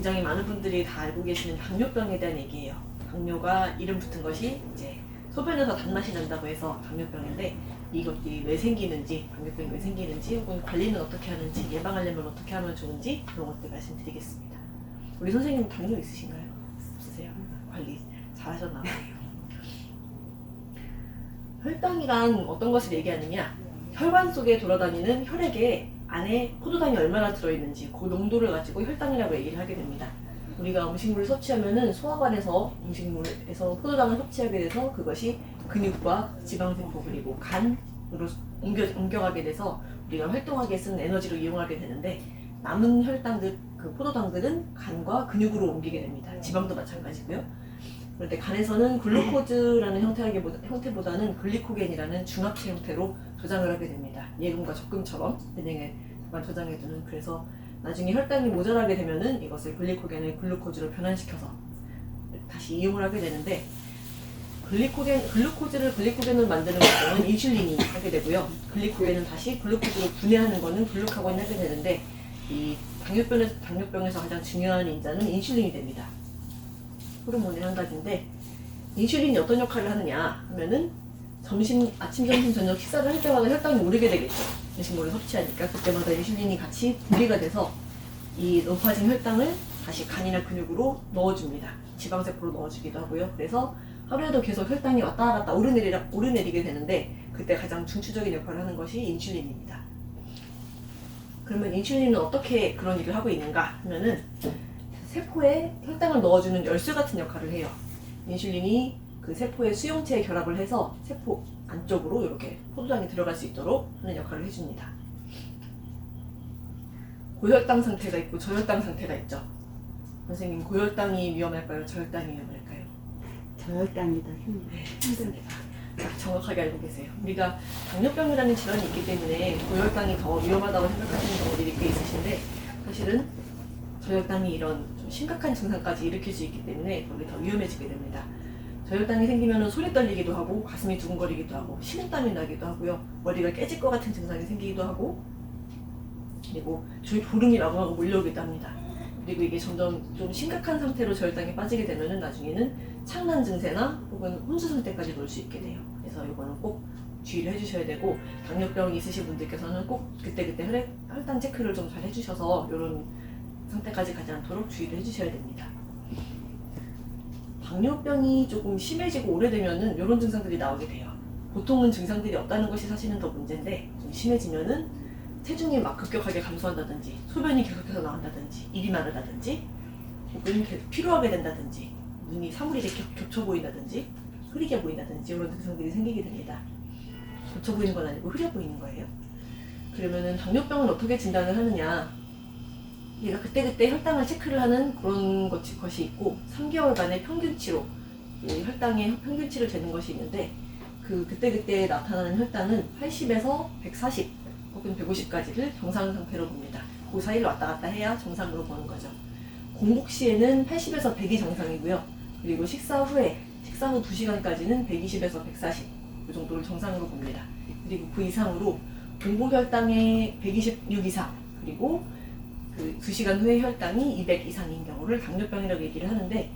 굉장히 많은 분들이 다 알고 계시는 당뇨병에 대한 얘기예요. 당뇨가 이름 붙은 것이 이제 소변에서 단맛이 난다고 해서 당뇨병인데, 이것들이 왜 생기는지, 당뇨병이 왜 생기는지, 혹은 관리는 어떻게 하는지, 예방하려면 어떻게 하면 좋은지, 그런 것들 말씀드리겠습니다. 우리 선생님 당뇨 있으신가요? 없으세요? 관리 잘 하셨나 봐요. 혈당이란 어떤 것을 얘기하느냐, 혈관 속에 돌아다니는 혈액에 안에 포도당이 얼마나 들어있는지 그 농도를 가지고 혈당이라고 얘기를 하게 됩니다. 우리가 음식물을 섭취하면은 소화관에서 음식물에서 포도당을 섭취하게 돼서 그것이 근육과 지방세포 그리고 간으로 옮겨가게 돼서 우리가 활동하기에 쓰는 에너지로 이용하게 되는데, 남은 혈당들, 그 포도당들은 간과 근육으로 옮기게 됩니다. 지방도 마찬가지고요. 그런데 간에서는 글루코즈라는 형태보다는 글리코겐이라는 중합체 형태로 저장을 하게 됩니다. 예금과 적금처럼 은행에만 저장해두는. 그래서 나중에 혈당이 모자라게 되면은 이것을 글리코겐을 글루코즈로 변환시켜서 다시 이용을 하게 되는데, 글루코즈를 글리코겐으로 만드는 것은 인슐린이 하게 되고요. 글리코겐은 다시 글루코즈로 분해하는 것은 글루카곤이 하게 되는데, 이 당뇨병에서 가장 중요한 인자는 인슐린이 됩니다. 호르몬의 한 가지인데, 인슐린이 어떤 역할을 하느냐 하면은 아침, 점심, 저녁 식사를 할 때마다 혈당이 오르게 되겠죠. 음식물을 섭취하니까 그때마다 인슐린이 같이 분비가 돼서 이 높아진 혈당을 다시 간이나 근육으로 넣어줍니다. 지방세포로 넣어주기도 하고요. 그래서 하루에도 계속 혈당이 왔다 갔다 오르내리게 되는데, 그때 가장 중추적인 역할을 하는 것이 인슐린입니다. 그러면 인슐린은 어떻게 그런 일을 하고 있는가 하면은, 세포에 혈당을 넣어주는 열쇠 같은 역할을 해요. 인슐린이 그 세포의 수용체에 결합을 해서 세포 안쪽으로 이렇게 포도당이 들어갈 수 있도록 하는 역할을 해줍니다. 고혈당 상태가 있고 저혈당 상태가 있죠. 선생님, 고혈당이 위험할까요? 저혈당이 위험할까요? 저혈당이 더 힘듭니다. 정확하게 알고 계세요. 우리가 당뇨병이라는 질환이 있기 때문에 고혈당이 더 위험하다고 생각하시는 분들이 꽤 있으신데, 사실은 저혈당이 이런 좀 심각한 증상까지 일으킬 수 있기 때문에 거기 더 위험해지게 됩니다. 저혈당이 생기면 소리 떨리기도 하고, 가슴이 두근거리기도 하고, 식은땀이 나기도 하고요. 머리가 깨질 것 같은 증상이 생기기도 하고, 그리고 졸음이 마구마구 몰려오기도 합니다. 그리고 이게 점점 좀 심각한 상태로 저혈당이 빠지게 되면은 나중에는 창란 증세나 혹은 혼수 상태까지 올 수 있게 돼요. 그래서 이거는 꼭 주의를 해주셔야 되고, 당뇨병이 있으신 분들께서는 꼭 그때그때 혈당 체크를 좀 잘 해주셔서 이런 상태까지 가지 않도록 주의를 해주셔야 됩니다. 당뇨병이 조금 심해지고 오래되면은 이런 증상들이 나오게 돼요. 보통은 증상들이 없다는 것이 사실은 더 문제인데, 좀 심해지면은 체중이 막 급격하게 감소한다든지, 소변이 계속해서 나온다든지, 입이 마르다든지, 혹은 계속 피로하게 된다든지, 눈이 사물이 이렇게 겹쳐 보인다든지, 흐리게 보인다든지, 이런 증상들이 생기게 됩니다. 겹쳐 보이는 건 아니고 흐려 보이는 거예요. 그러면은 당뇨병은 어떻게 진단을 하느냐? 얘가 그때그때 혈당을 체크를 하는 그런 것이 있고, 3개월간의 평균치로 혈당의 평균치를 재는 것이 있는데, 그때그때 나타나는 혈당은 80에서 140 혹은 150까지를 정상 상태로 봅니다. 그 사이를 왔다 갔다 해야 정상으로 보는 거죠. 공복 시에는 80에서 100이 정상이고요. 그리고 식사 후 2시간까지는 120에서 140, 이 정도를 정상으로 봅니다. 그리고 그 이상으로 공복 혈당의 126 이상, 그리고 그 2시간 후에 혈당이 200 이상인 경우를 당뇨병이라고 얘기를 하는데,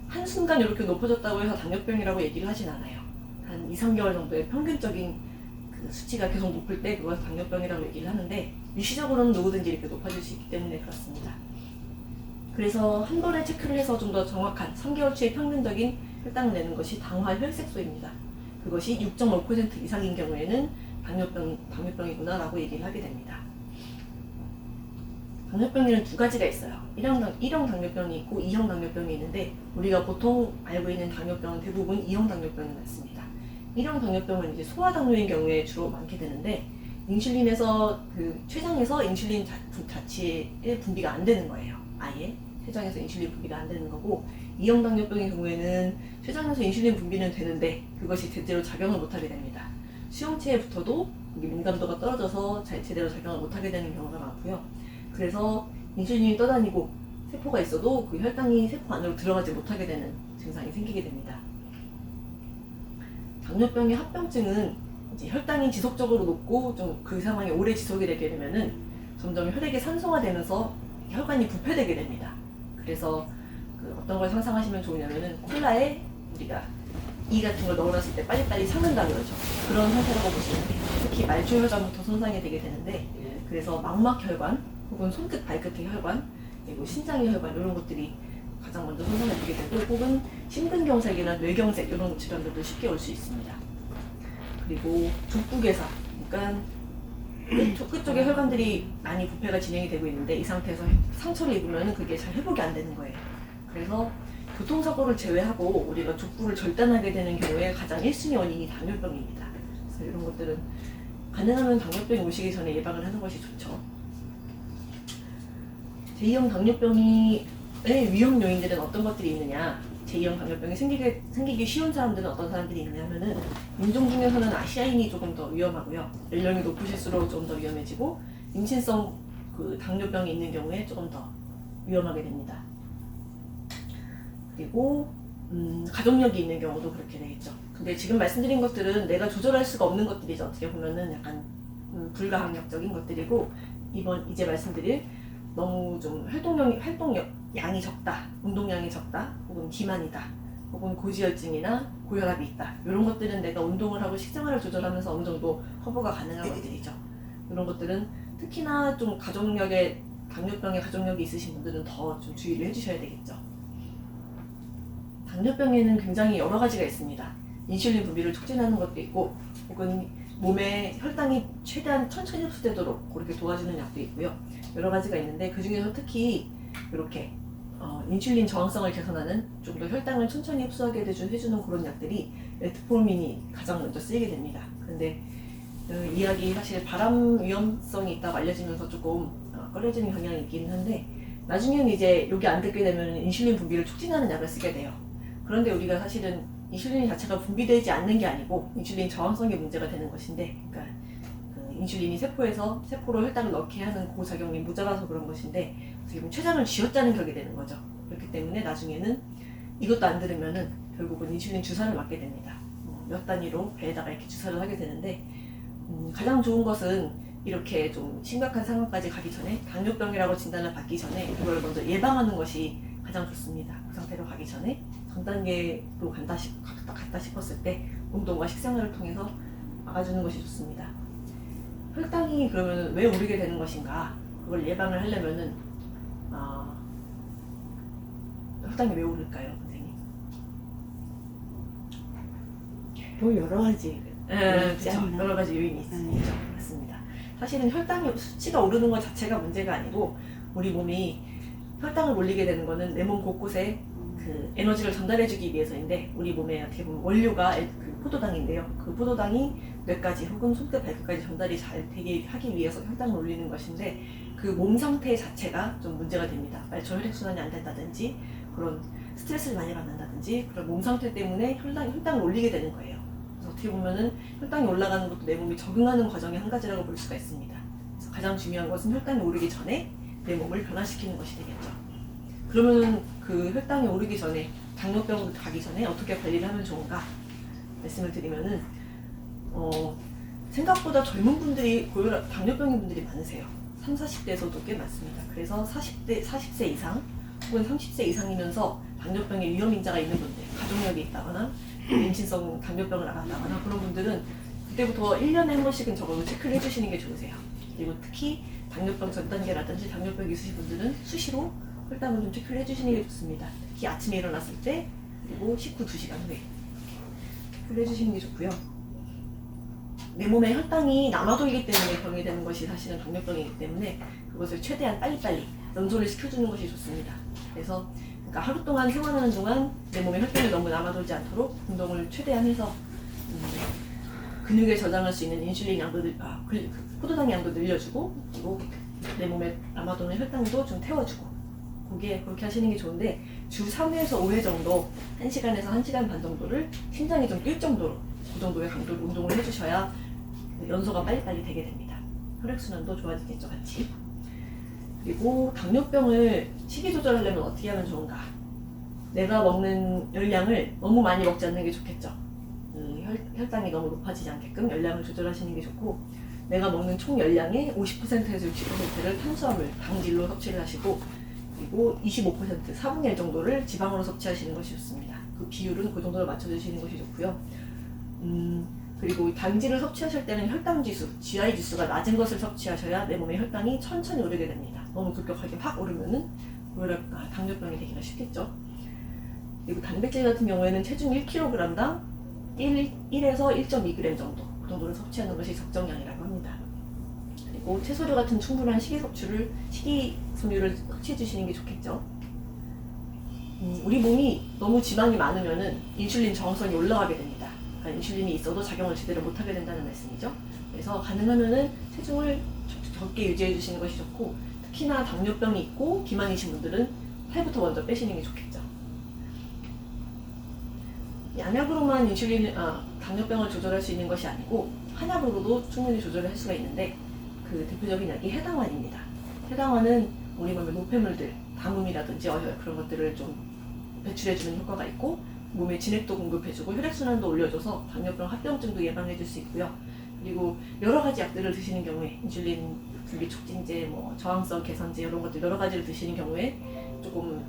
한순간 이렇게 높아졌다고 해서 당뇨병이라고 얘기를 하진 않아요. 한 2, 3개월 정도의 평균적인 그 수치가 계속 높을 때 그것을 당뇨병이라고 얘기를 하는데, 일시적으로는 누구든지 이렇게 높아질 수 있기 때문에 그렇습니다. 그래서 한 번에 체크를 해서 좀 더 정확한 3개월치의 평균적인 혈당을 내는 것이 당화 혈색소입니다. 그것이 6.5% 이상인 경우에는 당뇨병이구나 라고 얘기를 하게 됩니다. 당뇨병에는 두 가지가 있어요. 1형 당뇨병이 있고 2형 당뇨병이 있는데, 우리가 보통 알고 있는 당뇨병은 대부분 2형 당뇨병이 많습니다. 1형 당뇨병은 이제 소아당뇨인 경우에 주로 많게 되는데, 인슐린에서 췌장에서 인슐린 자체의 분비가 안 되는 거예요. 아예 췌장에서 인슐린 분비가 안 되는 거고, 2형 당뇨병의 경우에는 췌장에서 인슐린 분비는 되는데 그것이 제대로 작용을 못하게 됩니다. 수용체에 붙어도 민감도가 떨어져서 제대로 작용을 못하게 되는 경우가 많고요. 그래서 인슐린이 떠다니고 세포가 있어도 그 혈당이 세포 안으로 들어가지 못하게 되는 증상이 생기게 됩니다. 당뇨병의 합병증은 이제 혈당이 지속적으로 높고 좀 그 상황이 오래 지속이 되게 되면은 점점 혈액이 산소화되면서 혈관이 부패되게 됩니다. 그래서 어떤 걸 상상하시면 좋으냐면은 콜라에 우리가 이 같은 걸 넣어놨을 때 빨리빨리 삭는다 그러죠. 그런 상태라고 보시면 돼요. 특히 말초혈관부터 손상이 되게 되는데, 그래서 망막혈관 혹은 손끝 발끝의 혈관 그리고 신장의 혈관 이런 것들이 가장 먼저 손상이 되게 되고, 혹은 심근경색이나 뇌경색 이런 질환들도 쉽게 올 수 있습니다. 그리고 족부괴사, 그러니까 끝쪽에 혈관들이 많이 부패가 진행이 되고 있는데 이 상태에서 상처를 입으면 그게 잘 회복이 안 되는 거예요. 그래서 교통사고를 제외하고 우리가 족부를 절단하게 되는 경우에 가장 1순위 원인이 당뇨병입니다. 그래서 이런 것들은 가능하면 당뇨병이 오시기 전에 예방을 하는 것이 좋죠. 제2형 당뇨병의 위험 요인들은 어떤 것들이 있느냐, 제2형 당뇨병이 생기기 쉬운 사람들은 어떤 사람들이 있느냐 하면은, 인종 중에서는 아시아인이 조금 더 위험하고요. 연령이 높으실수록 좀 더 위험해지고, 임신성 당뇨병이 있는 경우에 조금 더 위험하게 됩니다. 그리고 가족력이 있는 경우도 그렇게 되겠죠. 근데 지금 말씀드린 것들은 내가 조절할 수가 없는 것들이죠. 어떻게 보면은 약간 불가항력적인 것들이고, 이제 말씀드릴 너무 좀 활동량이 적다, 운동량이 적다, 혹은 비만이다, 혹은 고지혈증이나 고혈압이 있다, 이런 것들은 내가 운동을 하고 식생활을 조절하면서 어느 정도 커버가 가능한 것들이죠. 이런 것들은 특히나 좀 당뇨병에 가족력이 있으신 분들은 더 좀 주의를 해주셔야 되겠죠. 당뇨병에는 굉장히 여러 가지가 있습니다. 인슐린 분비를 촉진하는 것도 있고, 혹은 몸에 혈당이 최대한 천천히 흡수되도록 그렇게 도와주는 약도 있고요. 여러 가지가 있는데, 그 중에서 특히 이렇게 인슐린 저항성을 개선하는, 좀 더 혈당을 천천히 흡수하게 해주는 그런 약들이 메트포르민이 가장 먼저 쓰이게 됩니다. 그런데 이 약이 사실 발암 위험성이 있다고 알려지면서 조금 꺼려지는 경향이 있기는 한데, 나중에는 이제 여기 안 듣게 되면 인슐린 분비를 촉진하는 약을 쓰게 돼요. 그런데 우리가 사실은 인슐린 자체가 분비되지 않는 게 아니고 인슐린 저항성이 문제가 되는 것인데, 그러니까 인슐린이 세포로 혈당을 넣게 하는 그 작용이 모자라서 그런 것인데, 지금 췌장을 쥐어짜는 격이 되는 거죠. 그렇기 때문에 나중에는 이것도 안 들으면은 결국은 인슐린 주사를 맞게 됩니다. 몇 단위로 배에다가 이렇게 주사를 하게 되는데, 가장 좋은 것은 이렇게 좀 심각한 상황까지 가기 전에, 당뇨병이라고 진단을 받기 전에 그걸 먼저 예방하는 것이 가장 좋습니다. 그 상태로 가기 전에 전 단계로 갔다 싶었을 때 운동과 식생활을 통해서 막아주는 것이 좋습니다. 혈당이 그러면 왜 오르게 되는 것인가? 그걸 예방을 하려면은 혈당이 왜 오를까요, 선생님? 뭐 여러 가지 그렇죠. 여러 가지 요인이 있습니다. 맞습니다. 사실은 혈당이 수치가 오르는 것 자체가 문제가 아니고, 우리 몸이 혈당을 올리게 되는 것은 내 몸 곳곳에 그 에너지를 전달해주기 위해서인데, 우리 몸에 어떻게 보면 원료가 포도당인데요. 그 포도당이 뇌까지 혹은 손끝 발끝까지 전달이 잘 되게 하기 위해서 혈당을 올리는 것인데, 그 몸 상태 자체가 좀 문제가 됩니다. 말초 혈액순환이 안 된다든지, 그런 스트레스를 많이 받는다든지, 그런 몸 상태 때문에 혈당을 올리게 되는 거예요. 그래서 어떻게 보면은 혈당이 올라가는 것도 내 몸이 적응하는 과정의 한 가지라고 볼 수가 있습니다. 그래서 가장 중요한 것은 혈당이 오르기 전에 내 몸을 변화시키는 것이 되겠죠. 그러면은 그 혈당이 오르기 전에, 당뇨병으로 가기 전에 어떻게 관리를 하면 좋은가 말씀을 드리면은, 생각보다 젊은 분들이 당뇨병인 분들이 많으세요. 30, 40대에서도 꽤 많습니다. 그래서 40세 이상 혹은 30세 이상이면서 당뇨병의 위험인자가 있는 분들, 가족력이 있다거나 임신성 당뇨병을 앓았다거나 그런 분들은 그때부터 1년에 한 번씩은 적어도 체크를 해주시는 게 좋으세요. 그리고 특히 당뇨병 전 단계라든지 당뇨병 있으신 분들은 수시로 혈당을 좀 체크를 해주시는 게 좋습니다. 특히 아침에 일어났을 때, 그리고 식후 2시간 후에 체크를 해주시는 게 좋고요. 내 몸에 혈당이 남아돌기 때문에 병이 되는 것이 사실은 당뇨병이기 때문에 그것을 최대한 빨리빨리 연소를 시켜주는 것이 좋습니다. 그래서 그러니까 하루 동안 생활하는 동안 내 몸에 혈당이 너무 남아돌지 않도록 운동을 최대한 해서 근육에 저장할 수 있는 인슐린 양도 포도당 양도 늘려주고, 그리고 내 몸에 남아도는 혈당도 좀 태워주고, 그렇게 하시는 게 좋은데, 주 3회에서 5회 정도 1시간에서 1시간 반 정도를 심장이 좀 뛸 정도로, 그 정도의 강도로 운동을 해주셔야 연소가 빨리빨리 되게 됩니다. 혈액순환도 좋아지겠죠, 같이. 그리고 당뇨병을 식이 조절하려면 어떻게 하면 좋은가? 내가 먹는 열량을 너무 많이 먹지 않는 게 좋겠죠. 혈당이 너무 높아지지 않게끔 열량을 조절하시는 게 좋고, 내가 먹는 총 열량의 50%에서 60%를 탄수화물, 당질로 섭취를 하시고, 그리고 25% 4분의 1 정도를 지방으로 섭취하시는 것이 좋습니다. 그 비율은 그 정도로 맞춰주시는 것이 좋고요. 그리고 당질을 섭취하실 때는 혈당 지수, GI 지수가 낮은 것을 섭취하셔야 내 몸의 혈당이 천천히 오르게 됩니다. 너무 급격하게 확 오르면은 당뇨병이 되기가 쉽겠죠. 그리고 단백질 같은 경우에는 체중 1kg당 1에서 1.2g 정도, 그 정도를 섭취하는 것이 적정량이라고 합니다. 그리고 채소류 같은 충분한 식이섬유를 섭취해 주시는 게 좋겠죠. 우리 몸이 너무 지방이 많으면은 인슐린 저항성이 올라가게 됩니다. 그러니까 인슐린이 있어도 작용을 제대로 못하게 된다는 말씀이죠. 그래서 가능하면은 체중을 적게 유지해 주시는 것이 좋고, 특히나 당뇨병이 있고 비만이신 분들은 살부터 먼저 빼시는 게 좋겠죠. 양약으로만 당뇨병을 조절할 수 있는 것이 아니고 한약으로도 충분히 조절을 할 수가 있는데, 그 대표적인 약이 해당화입니다. 해당화는 우리 몸의 노폐물들, 담음이라든지 그런 것들을 좀 배출해주는 효과가 있고, 몸에 진액도 공급해주고 혈액순환도 올려줘서 당뇨병 합병증도 예방해줄 수 있고요. 그리고 여러 가지 약들을 드시는 경우에 인슐린 분비 촉진제, 저항성 개선제 이런 것들 여러 가지를 드시는 경우에 조금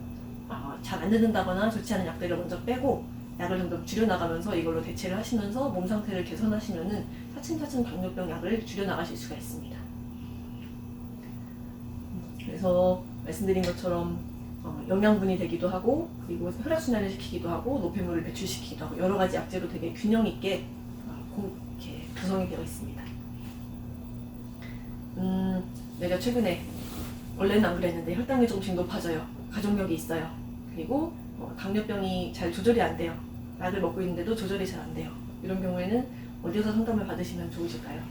잘 안 듣는다거나 좋지 않은 약들을 먼저 빼고 약을 좀 더 줄여나가면서 이걸로 대체를 하시면서 몸 상태를 개선하시면은 차츰차츰 당뇨병 약을 줄여나가실 수가 있습니다. 그래서 말씀드린 것처럼 영양분이 되기도 하고, 그리고 혈액순환을 시키기도 하고, 노폐물을 배출시키기도 하고, 여러 가지 약재로 되게 균형 있게 이렇게 구성이 되어 있습니다. 내가 최근에 원래는 안 그랬는데 혈당이 조금씩 높아져요. 가족력이 있어요. 그리고 당뇨병이 잘 조절이 안 돼요. 약을 먹고 있는데도 조절이 잘 안 돼요. 이런 경우에는 어디서 상담을 받으시면 좋으실까요?